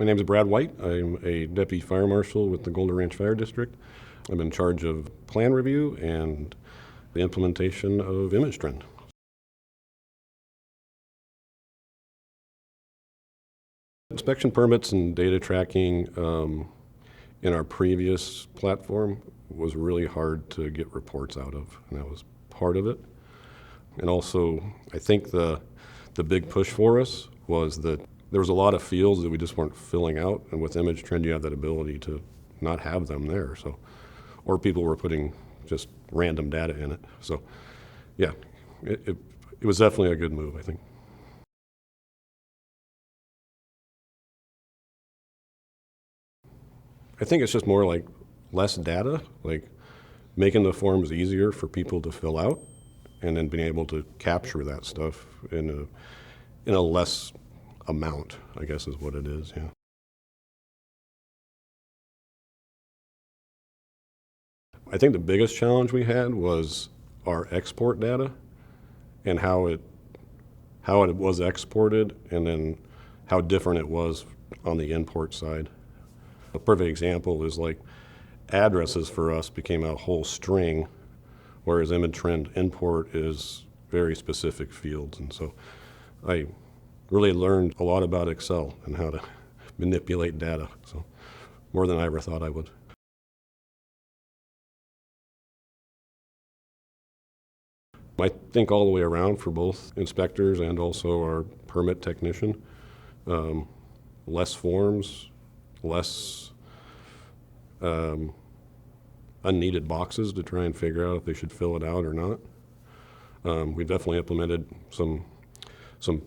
name is Brad White. I'm a Deputy Fire Marshal with the Golden Ranch Fire District. I'm in charge of plan review and the implementation of ImageTrend. Inspection permits and data tracking in our previous platform was really hard to get reports out of, and that was part of it. And also, I think the big push for us was that there was a lot of fields that we just weren't filling out, and with ImageTrend you have that ability to not have them there. So, or people were putting just random data in it. So, yeah, it was definitely a good move, I think. I think it's just more like less data, like making the forms easier for people to fill out, and then being able to capture that stuff in a less amount, I guess is what it is, yeah. I think the biggest challenge we had was our export data and how it was exported, and then how different it was on the import side. A perfect example is like addresses for us became a whole string, whereas ImageTrend import is very specific fields. And so I really learned a lot about Excel and how to manipulate data. So more than I ever thought I would. I think all the way around for both inspectors and also our permit technician, less forms, less unneeded boxes to try and figure out if they should fill it out or not. We've definitely implemented some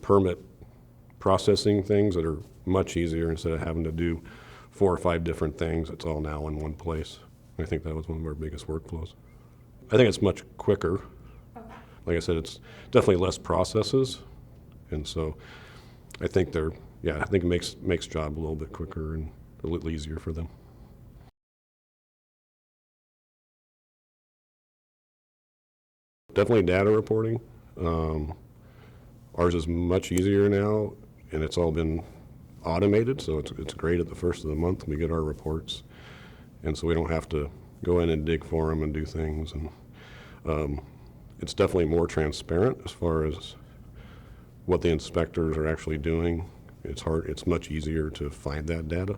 permit processing things that are much easier. Instead of having to do 4 or 5 different things, it's all now in one place. I think that was one of our biggest workflows. I think it's much quicker. Like I said, it's definitely less processes, and so I think I think it makes job a little bit quicker and a little easier for them. Definitely data reporting. Ours is much easier now, and it's all been automated, so it's great at the first of the month we get our reports, and so we don't have to go in and dig for them and do things. And it's definitely more transparent as far as what the inspectors are actually doing. It's much easier to find that data.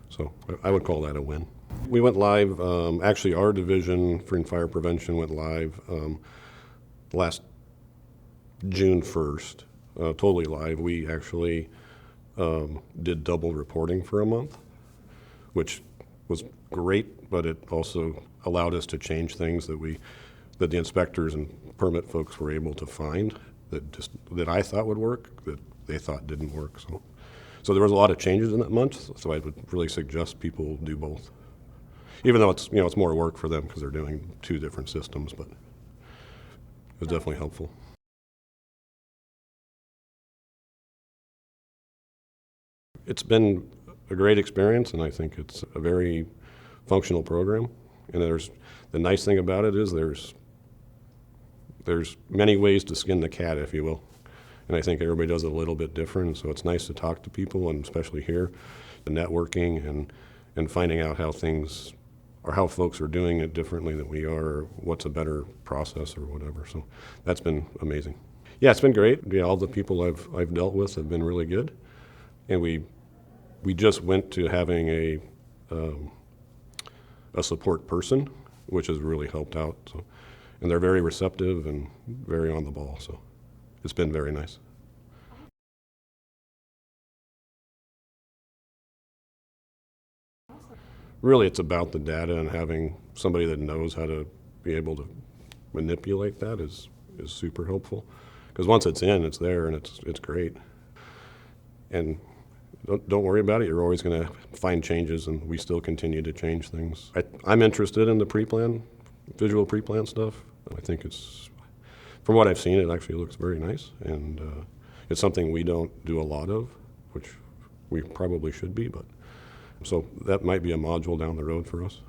So I would call that a win. We went live, actually our division for fire prevention went live last June 1st, totally live. We actually did double reporting for a month, which was great, but it also allowed us to change things that the inspectors and permit folks were able to find that I thought would work, that they thought didn't work. So there was a lot of changes in that month, so I would really suggest people do both. Even though it's more work for them because they're doing 2 different systems, but it was definitely helpful. It's been a great experience, and I think it's a very functional program. And the nice thing about it is there's many ways to skin the cat, if you will. And I think everybody does it a little bit different, so it's nice to talk to people, and especially here, the networking and finding out how things or how folks are doing it differently than we are, or what's a better process or whatever. So that's been amazing. Yeah, it's been great. Yeah, all the people I've dealt with have been really good, and we just went to having a support person, which has really helped out. So, and they're very receptive and very on the ball. So it's been very nice. Really, it's about the data, and having somebody that knows how to be able to manipulate that is super helpful. Because once it's in, it's there, and it's great. And don't worry about it. You're always going to find changes, and we still continue to change things. I'm interested in the pre-plan, visual pre-plan stuff. I think from what I've seen, it actually looks very nice, and it's something we don't do a lot of, which we probably should be, but so that might be a module down the road for us.